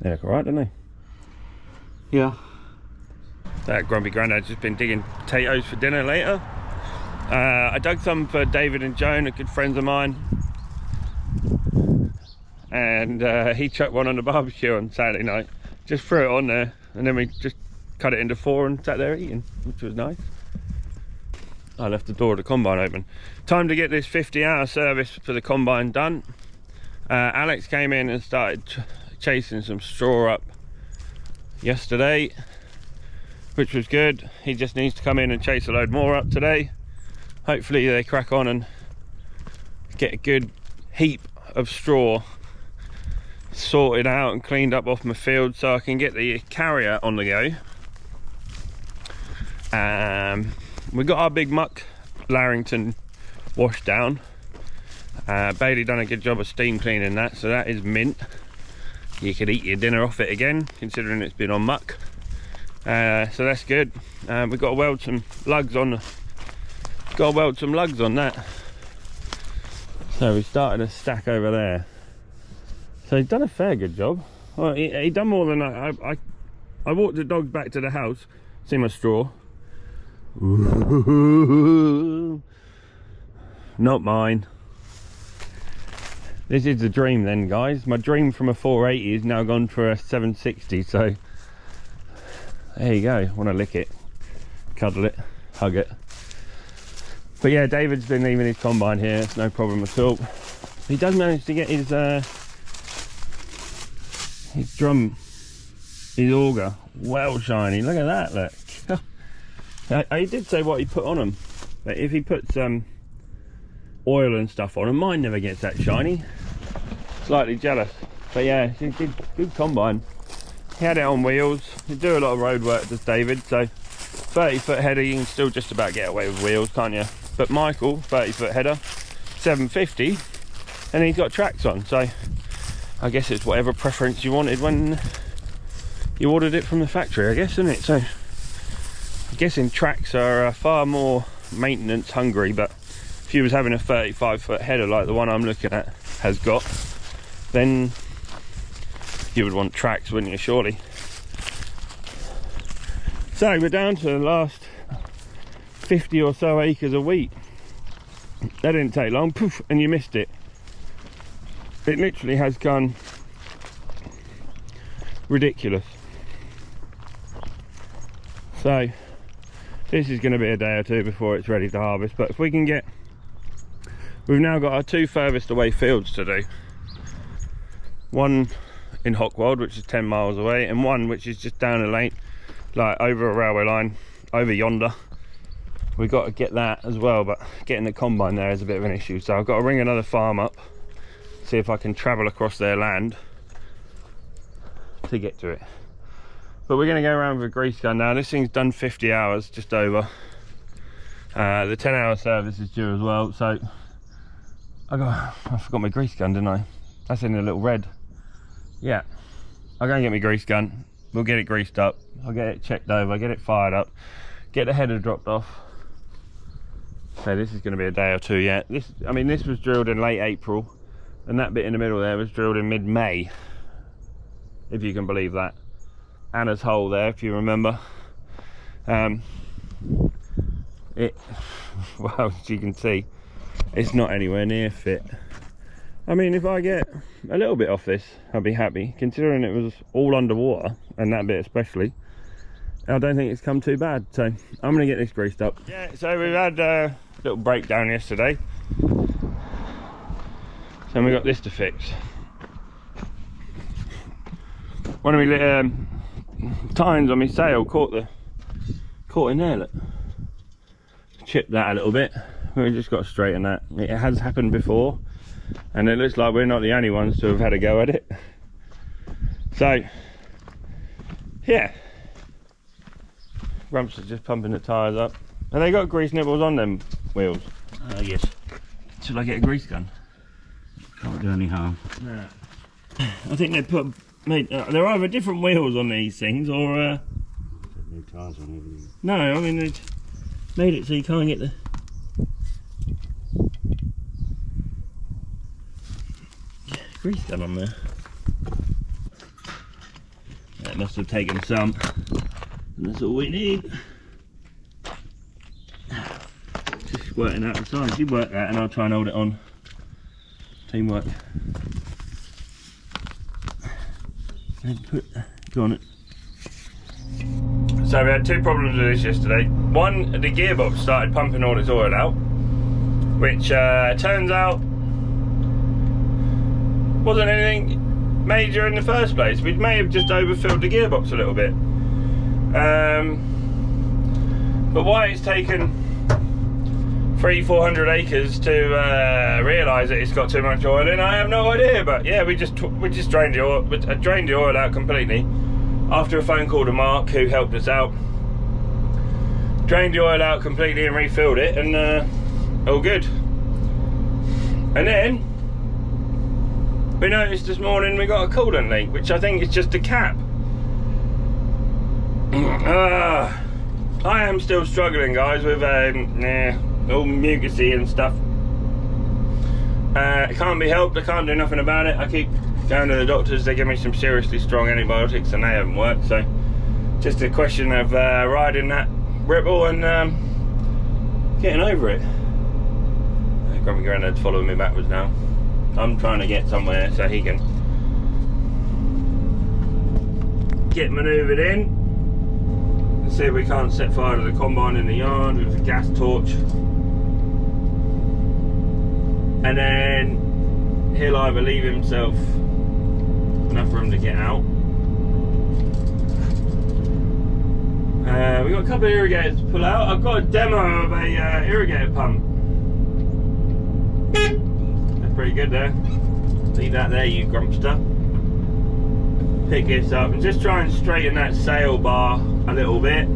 They look alright, don't they? Yeah. That grumpy granddad's just been digging potatoes for dinner later. I dug some for David and Joan, a good friends of mine. And he chucked one on the barbecue on Saturday night. Just threw it on there, and then we just cut it into 4 and sat there eating, which was nice. I left the door of the combine open. Time to get this 50-hour service for the combine done. Alex came in and started chasing some straw up yesterday, which was good. He just needs to come in and chase a load more up today. Hopefully they crack on and get a good heap of straw sorted out and cleaned up off my field so I can get the carrier on the go. We got our big muck Larrington washed down. Bailey done a good job of steam cleaning that, so that is mint. You could eat your dinner off it again, considering it's been on muck. So that's good. We've got to weld some lugs on that. So we started a stack over there. So he's done a fair good job. Well, he done more than I walked the dogs back to the house. See my straw. Ooh, not mine. This is the dream then, guys. My dream from a 480 is now gone for a 760, so there you go. Want to lick it, cuddle it, hug it. But yeah, David's been leaving his combine here. It's no problem at all. He does manage to get his auger well shiny. Look at that, look. I did say what he put on them, but if he puts oil and stuff on them, mine never gets that shiny. Slightly jealous, but yeah, it's a good combine. He had it on wheels. He do a lot of road work, does David, so 30-foot header you can still just about get away with wheels, can't you? But Michael, 30-foot header, 750, and he's got tracks on, so I guess it's whatever preference you wanted when you ordered it from the factory, I guess, isn't it? So I'm guessing tracks are far more maintenance hungry, but if you was having a 35-foot header like the one I'm looking at has got, then you would want tracks, wouldn't you, surely? So we're down to the last 50 or so acres of wheat. That didn't take long, poof, and you missed it. It literally has gone ridiculous. So this is going to be a day or two before it's ready to harvest, but if we can get, we've now got our 2 furthest away fields to do. One in Hockwold, which is 10 miles away, and one which is just down a lane, like over a railway line, over yonder. We've got to get that as well, but getting the combine there is a bit of an issue, so I've got to ring another farm up, see if I can travel across their land to get to it. But we're going to go around with a grease gun now. This thing's done 50 hours, just over. The 10-hour service is due as well, so I forgot my grease gun, didn't I? That's in the little red. Yeah, I'll go and get my grease gun. We'll get it greased up. I'll get it checked over, get it fired up, get the header dropped off. So this is going to be a day or two yet. This was drilled in late April, and that bit in the middle there was drilled in mid-May, if you can believe that. Anna's hole there, if you remember. Well, as you can see, it's not anywhere near fit. I mean, if I get a little bit off this, I'll be happy, considering it was all underwater, and that bit especially. I don't think it's come too bad, so I'm going to get this greased up. Yeah, so we've had a little breakdown yesterday, so we got this to fix. One of my tines on my sail caught in there, look. Chipped that a little bit. We just got to straighten that. It has happened before, and it looks like we're not the only ones to have had a go at it. So yeah, Grumpster's just pumping the tyres up. Have they got grease nibbles on them wheels? Yes. Should I get a grease gun? Can't do any harm. No. I think they they're either different wheels on these things, or New tyres on everything. no, I mean they've made it so you can't get the grease gun on there. must have taken some. And that's all we need. Just squirting out the sides. You work that and I'll try and hold it on. Teamwork. And go on it. So we had two problems with this yesterday. One, the gearbox started pumping all its oil out, which turns out wasn't anything major in the first place. We may have just overfilled the gearbox a little bit. But why it's taken 300-400 acres to realise that it's got too much oil in, I have no idea. But yeah, we just drained the oil. Drained the oil out completely after a phone call to Mark, who helped us out. Drained the oil out completely and refilled it, and all good. And then we noticed this morning we got a coolant leak, which I think is just a cap. I am still struggling, guys, with all mucusy and stuff. It can't be helped. I can't do nothing about it. I keep going to the doctors. They give me some seriously strong antibiotics and they haven't worked. So just a question of riding that ripple and getting over it. Grumpy Grandad's following me backwards now. I'm trying to get somewhere so he can get manoeuvred in. Let's see if we can't set fire to the combine in the yard with a gas torch. And then he'll either leave himself enough room to get out. We've got a couple of irrigators to pull out. I've got a demo of a irrigator pump. That's pretty good there. Leave that there, you Grumpster. Pick this up and just try and straighten that sail bar a little bit,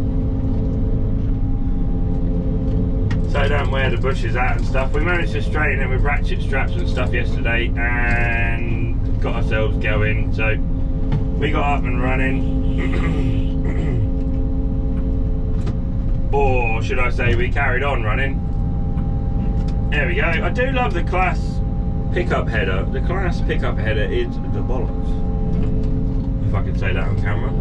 so I don't wear the bushes out and stuff. We managed to straighten it with ratchet straps and stuff yesterday and got ourselves going, so we got up and running. Or should I say we carried on running. There we go. I do love the Class pickup header. The Class pickup header is the bollocks, if I could say that on camera.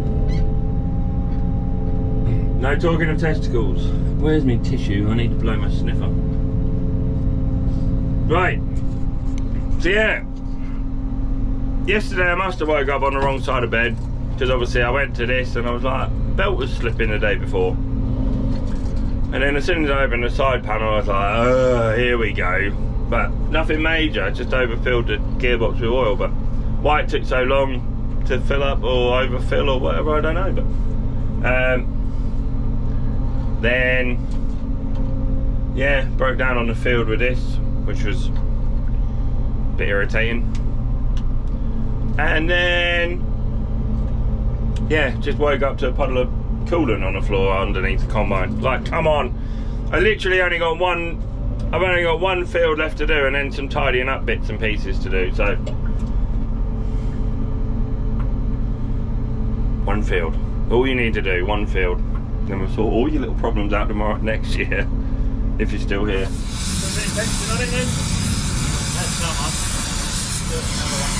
No talking of testicles. Where's my tissue? I need to blow my sniffer. Right. So yeah. Yesterday I must have woke up on the wrong side of bed, because obviously I went to this and I was like, belt was slipping the day before. And then as soon as I opened the side panel I was like, oh, here we go. But nothing major, just overfilled the gearbox with oil. But why it took so long to fill up or overfill or whatever, I don't know. But then yeah, broke down on the field with this, which was a bit irritating. And then yeah, just woke up to a puddle of coolant on the floor underneath the combine. Like, come on, I literally only got one. I've only got one field left to do and then some tidying up bits and pieces to do. So one field, all you need to do, one field. Then we'll sort all your little problems out tomorrow, next year, if you're still here. So a bit of tension on it then? That's not much. Do another one.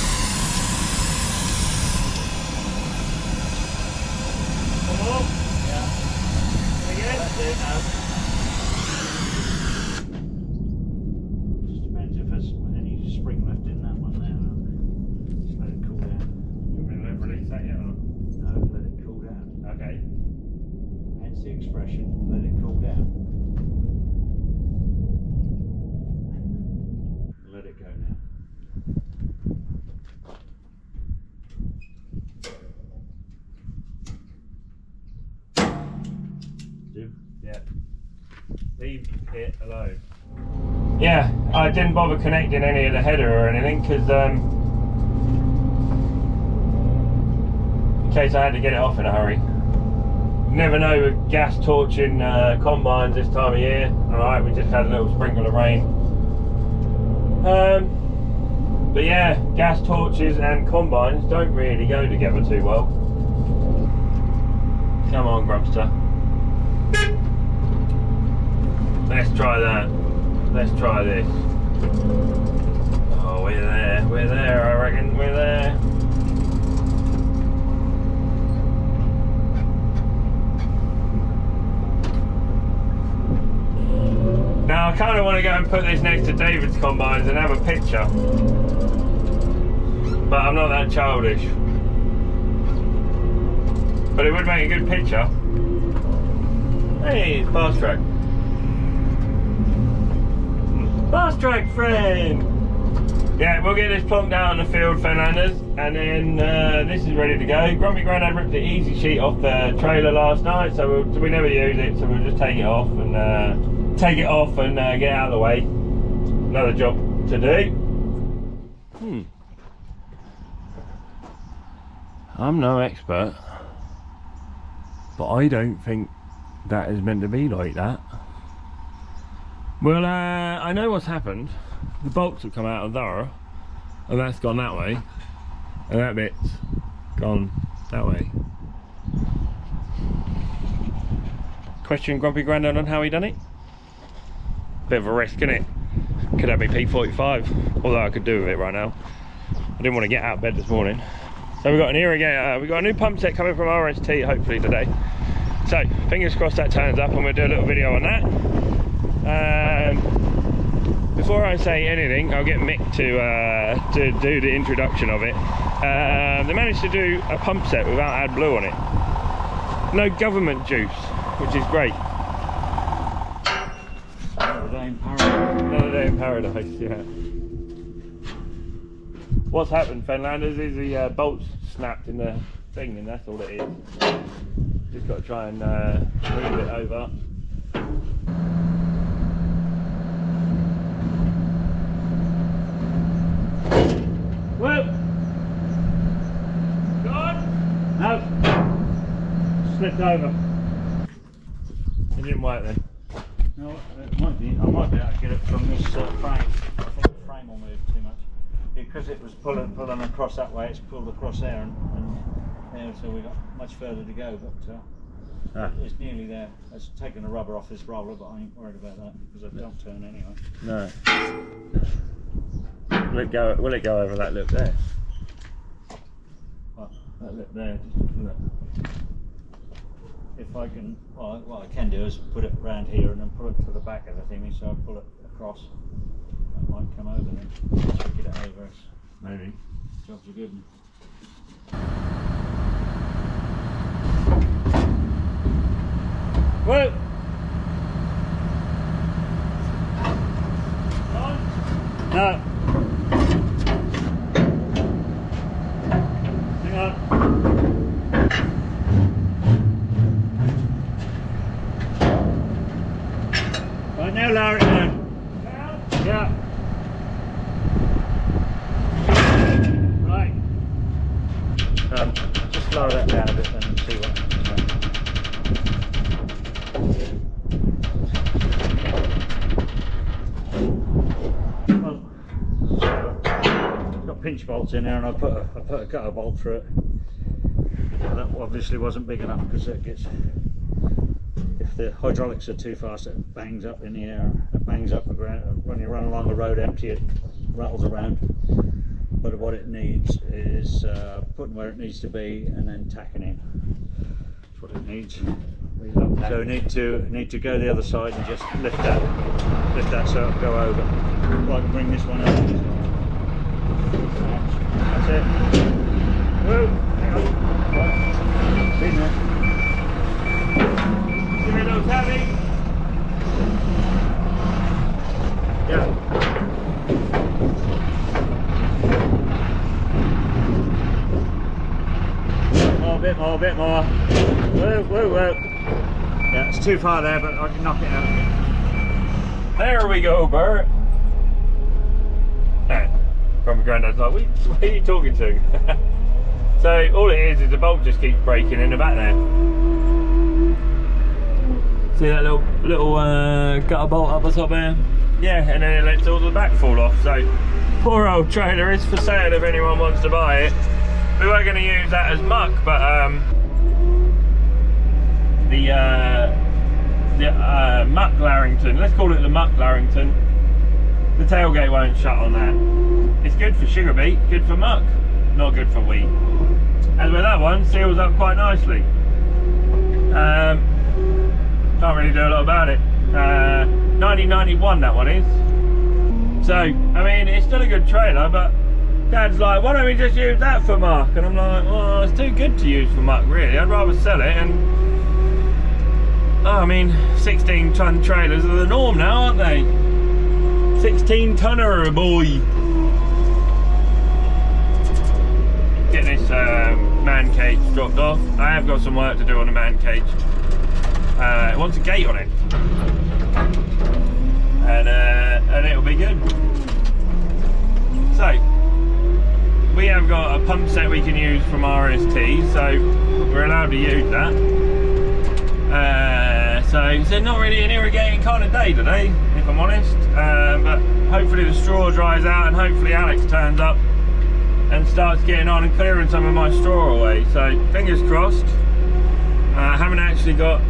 One more? Yeah. Again? That's it now. Just depends if there's any spring left in that one there. Just let it cool down. You want me to release that yet or not? No, let it cool down. Okay. Hence the expression, let it cool down. Let it go now. Yeah. Leave it alone. Yeah, I didn't bother connecting any of the header or anything because in case I had to get it off in a hurry. You never know with gas torching combines this time of year. Alright, we just had a little sprinkle of rain. But yeah, gas torches and combines don't really go together too well. Come on, Grumpster. Let's try that. Let's try this. Oh, we're there, I reckon, we're there. I kind of want to go and put this next to David's combines and have a picture. But I'm not that childish. But it would make a good picture. Hey, it's fast track. Fast track friend! Yeah, we'll get this plonked down in the field, Fenlanders, and then this is ready to go. Grumpy Grandad ripped the easy sheet off the trailer last night, so we never use it, so we'll just take it off and get it out of the way. Another job to do. I'm no expert, but I don't think that is meant to be like that. Well, I know what's happened. The bolts have come out of there, and that's gone that way, and that bit's gone that way. Question Grumpy Grandad on how he done it? Bit of a risk, innit? Could have me P45, although I could do with it right now. I didn't want to get out of bed this morning. So we've got an irrigator, we've got a new pump set coming from RST hopefully today. So fingers crossed that turns up, and we'll do a little video on that. Before I say anything, I'll get Mick to do the introduction of it. They managed to do a pump set without AdBlue on it. No government juice, which is great. Another day in paradise. Another day in paradise, yeah. What's happened, Fenlanders, is the bolts snapped in the thing, and that's all it is. Just got to try and move it over. Whoop! Gone? No. Slipped over. It didn't work then. No, it might be. I might be able to get it from this frame. I think the frame will move too much. Because it was pulling across that way, it's pulled across there and there, so we've got much further to go, but it's nearly there. It's taken the rubber off this roller, but I ain't worried about that because I don't turn anyway. No. Will it go over that lip there? What? That lip there. Look. If I can, well, what I can do is put it round here and then pull it to the back of the thingy, so I pull it across. That might come over then. Check it over. Maybe. Jobs are good. Whoa! No. Hang on. Right, now lower it down. Yeah. Right. Just lower that down a bit then and see what happens. Well, got pinch bolts in there, and I put a gutter bolt through it. That obviously wasn't big enough because it gets. If the hydraulics are too fast, it bangs up in the air, it bangs up the ground. When you run along the road empty, it rattles around. But what it needs is putting where it needs to be and then tacking in. That's what it needs. So we need to go the other side and just lift that so it'll go over. Well, I can bring this one over. That's it. Whoa! Hang on. Right. See now. Give me a little tappy. Yeah. A bit more. Whoa. Yeah, it's too far there, but I can knock it out. There we go, Bert. From my granddad's like, what are you talking to? So all it is the bolt just keeps breaking in the back there. See that little gutter bolt up the top there? Yeah, and then it lets all the back fall off. So poor old trailer is for sale if anyone wants to buy it. We were going to use that as muck, but the muck Larrington, let's call it the muck Larrington, the tailgate won't shut on that. It's good for sugar beet, good for muck, not good for wheat. As with that one, seals up quite nicely. Can't really do a lot about it. 1991 that one is. So, I mean, it's still a good trailer, but Dad's like, why don't we just use that for muck? And I'm like, well, it's too good to use for muck, really. I'd rather sell it. And I mean, 16-ton trailers are the norm now, aren't they? 16-tonner, boy. Get this man cage dropped off. I have got some work to do on the man cage. It wants a gate on it, and it'll be good. So we have got a pump set we can use from RST, so we're allowed to use that. So it's not really an irrigating kind of day today, if I'm honest, but hopefully the straw dries out and hopefully Alex turns up and starts getting on and clearing some of my straw away. So fingers crossed. I haven't actually got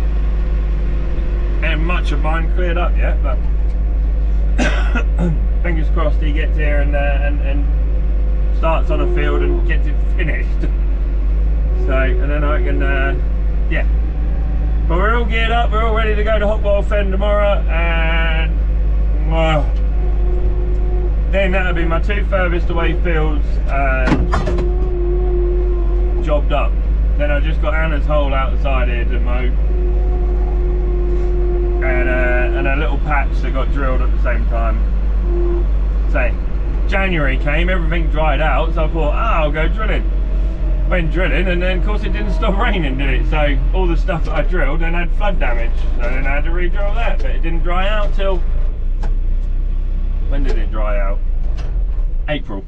much of mine cleared up yet, but fingers crossed he gets here and starts on a field and gets it finished. So, and then I can, yeah. But we're all geared up, we're all ready to go to Hot Boil Fen tomorrow, and well, then that'll be my 2 furthest away fields jobbed up. Then I just got Anna's hole out the side here to mow, and a little patch that got drilled at the same time. So January came, everything dried out, so I thought, I'll go drilling. Went drilling, and then of course it didn't stop raining, did it? So all the stuff that I drilled then had flood damage, so then I had to re-drill that, but it didn't dry out till, when did it dry out? April.